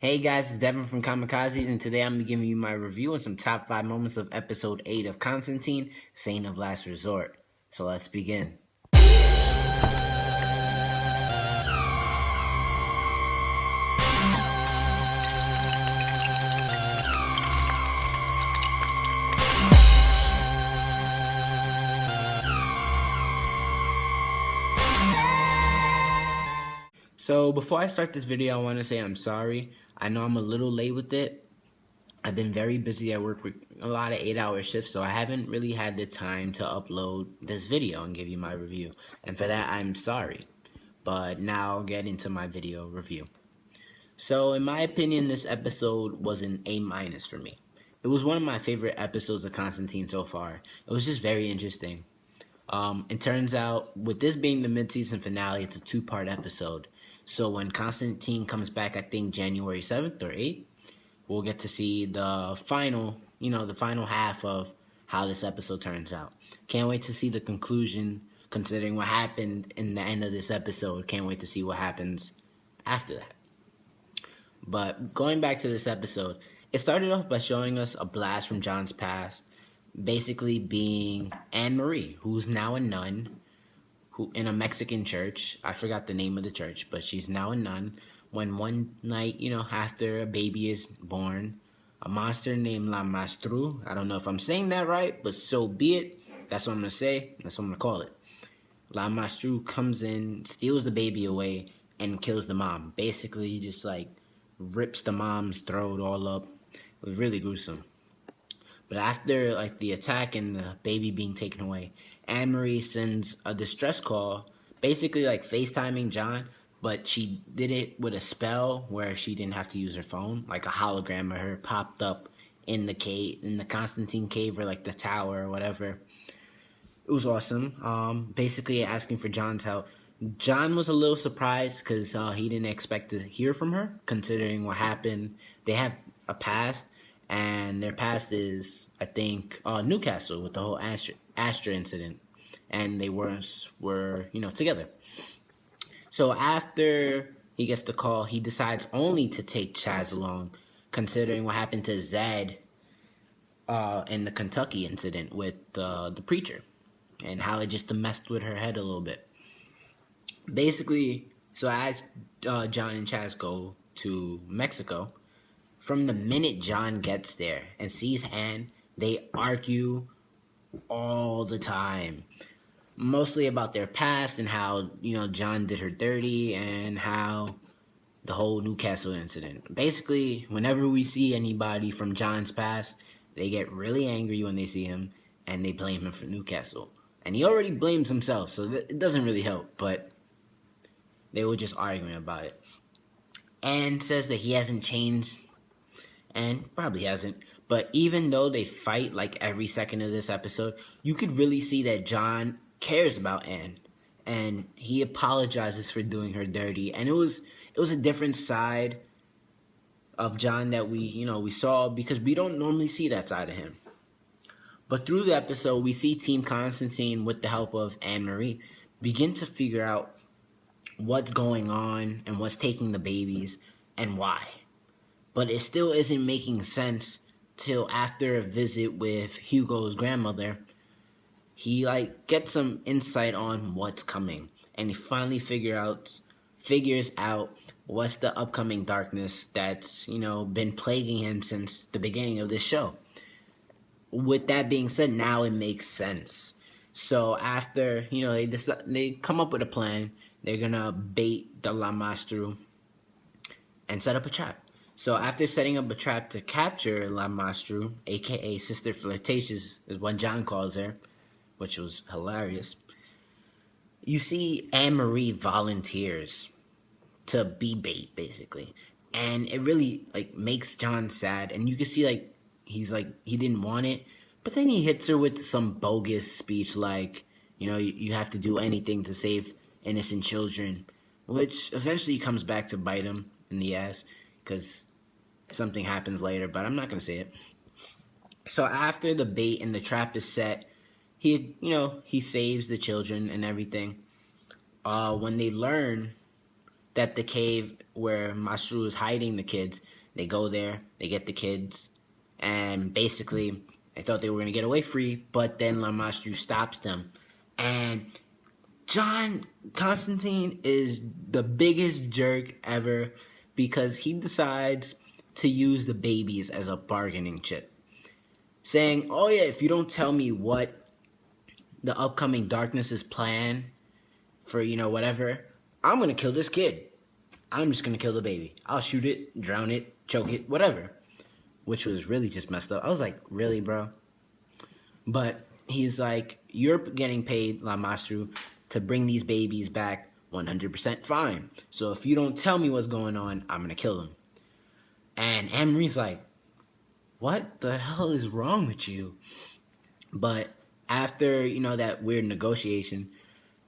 Hey guys, it's Devin from Comikazees, and today I'm going to be giving you my review on some top 5 moments of episode 8 of Constantine, Saint of Last Resort. So let's begin. So before I start this video, I want to say I'm sorry. I know I'm a little late with it. I've been very busy at work with a lot of 8-hour shifts, so I haven't really had the time to upload this video and give you my review. And for that, I'm sorry. But now I'll get into my video review. So in my opinion, this episode was an A- for me. It was one of my favorite episodes of Constantine so far. It was just very interesting. It turns out, with this being the mid-season finale, it's a 2-part episode. So when Constantine comes back, I think January 7th or 8th, we'll get to see the final, the final half of how this episode turns out. Can't wait to see the conclusion, considering what happened in the end of this episode. Can't wait to see what happens after that. But going back to this episode, it started off by showing us a blast from John's past, basically being Anne Marie, who's now a nun, who in a Mexican church. I forgot the name of the church, but she's now a nun. When one night, after a baby is born, a monster named La Mastru, I don't know if I'm saying that right, but so be it. That's what I'm going to say. That's what I'm going to call it. La Mastru comes in, steals the baby away, and kills the mom. Basically, just rips the mom's throat all up. It was really gruesome. But after the attack and the baby being taken away, Anne Marie sends a distress call, basically FaceTiming John, but she did it with a spell where she didn't have to use her phone. Like a hologram of her popped up in the cave, in the Constantine cave, or the tower or whatever. It was awesome. Basically asking for John's help. John was a little surprised because he didn't expect to hear from her, considering what happened. They have a past, and their past is, I think, Newcastle with the whole Astra incident, and they were together. So after he gets the call, he decides only to take Chaz along, considering what happened to Zed in the Kentucky incident with the preacher, and how it just messed with her head a little bit. Basically, so as John and Chaz go to Mexico, from the minute John gets there and sees Anne, they argue all the time. Mostly about their past and how, John did her dirty and how the whole Newcastle incident. Basically, whenever we see anybody from John's past, they get really angry when they see him and they blame him for Newcastle. And he already blames himself, so it doesn't really help, but they were just arguing about it. Anne says that he hasn't changed, and probably hasn't. But even though they fight every second of this episode, you could really see that John cares about Anne, and he apologizes for doing her dirty. And it was a different side of John that we saw, because we don't normally see that side of him. But through the episode, we see Team Constantine, with the help of Anne Marie, begin to figure out what's going on and what's taking the babies and why. But it still isn't making sense till after a visit with Hugo's grandmother. He gets some insight on what's coming, and he finally figures out what's the upcoming darkness that's been plaguing him since the beginning of this show. With that being said, now it makes sense. So after they come up with a plan. They're gonna bait the La Mastru and set up a trap. So after setting up a trap to capture La Mastru, aka Sister Flirtatious is what John calls her, which was hilarious, you see Anne Marie volunteers to be bait, basically. And it really makes John sad, and you can see he's he didn't want it, but then he hits her with some bogus speech you have to do anything to save innocent children, which eventually comes back to bite him in the ass, because something happens later, but I'm not going to say it. So after the bait and the trap is set, he saves the children and everything. When they learn that the cave where Masru is hiding the kids, they go there, they get the kids, and basically they thought they were gonna get away free, but then Masru stops them, and John Constantine is the biggest jerk ever because he decides to use the babies as a bargaining chip, saying, "Oh yeah, if you don't tell me what the upcoming darkness's plan for whatever, I'm gonna kill this kid. I'm just gonna kill the baby. I'll shoot it, drown it, choke it, whatever." Which was really just messed up. I was like, really, bro? But he's like, "You're getting paid, La Masru, to bring these babies back 100% fine. So if you don't tell me what's going on, I'm gonna kill them." And Emery's like, "What the hell is wrong with you?" But after, that weird negotiation,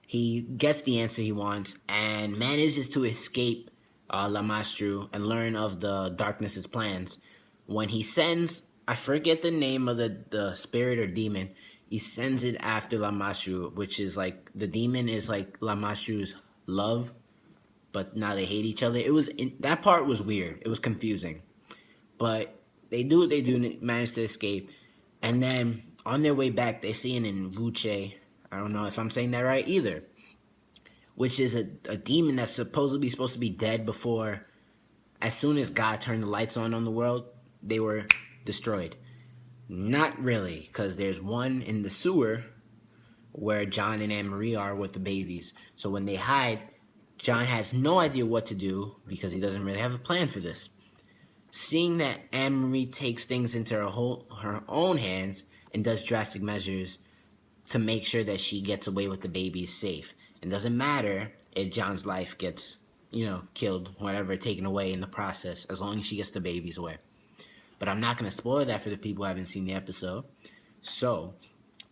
he gets the answer he wants and manages to escape La Masru and learn of the darkness's plans. When he sends, I forget the name of the spirit or demon, he sends it after La Masru, which is like, the demon is like La Masru's love, but now they hate each other. That part was weird. It was confusing. But they do what they do, manage to escape. And then on their way back, they see an Invuche. I don't know if I'm saying that right either. Which is a demon that's supposed to be dead before, as soon as God turned the lights on the world, they were destroyed. Not really, because there's one in the sewer where John and Anne-Marie are with the babies. So when they hide, John has no idea what to do because he doesn't really have a plan for this. Seeing that Anne-Marie takes things into her own hands and does drastic measures to make sure that she gets away with the babies safe. It doesn't matter if John's life gets, killed, whatever, taken away in the process, as long as she gets the babies away. But I'm not going to spoil that for the people who haven't seen the episode. So,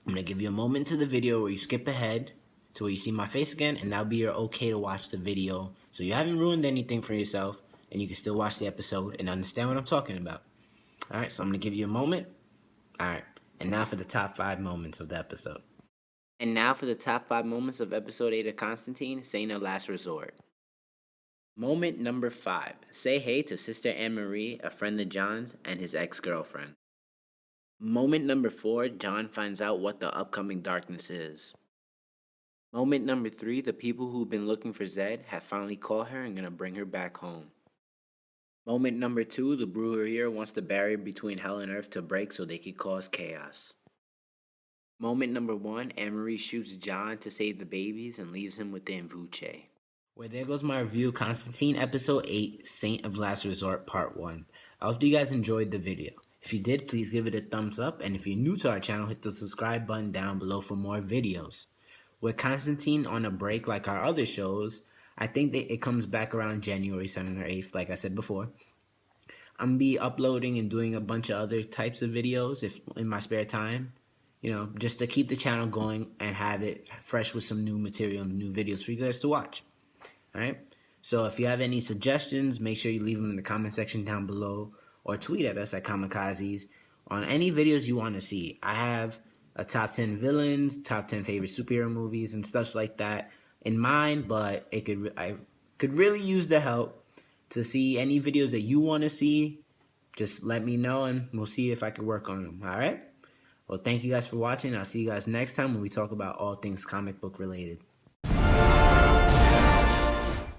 I'm going to give you a moment to the video where you skip ahead to where you see my face again, and that'll be your okay to watch the video. So you haven't ruined anything for yourself, and you can still watch the episode and understand what I'm talking about. Alright, so I'm going to give you a moment. Alright, and now for the top 5 moments of the episode. And now for the top 5 moments of episode 8 of Constantine, Saint of Last Resort. Moment number 5. Say hey to Sister Anne-Marie, a friend of John's, and his ex-girlfriend. Moment number 4. John finds out what the upcoming darkness is. Moment number 3. The people who've been looking for Zed have finally caught her and gonna bring her back home. Moment number 2. The brewer here wants the barrier between hell and earth to break so they could cause chaos. Moment number 1. Anne-Marie shoots John to save the babies and leaves him with the Invuche. Well, there goes my review, Constantine, Episode 8, Saint of Last Resort, Part 1. I hope you guys enjoyed the video. If you did, please give it a thumbs up, and if you're new to our channel, hit the subscribe button down below for more videos. With Constantine on a break like our other shows, I think that it comes back around January 7th or 8th, like I said before. I'm going to be uploading and doing a bunch of other types of videos in my spare time, just to keep the channel going and have it fresh with some new material and new videos for you guys to watch. Alright, so if you have any suggestions, make sure you leave them in the comment section down below or tweet at us at Comikazees on any videos you want to see. I have a top 10 villains, top 10 favorite superhero movies, and stuff like that in mind, but I could really use the help. To see any videos that you want to see, just let me know and we'll see if I can work on them. Alright? Well, thank you guys for watching. I'll see you guys next time when we talk about all things comic book related.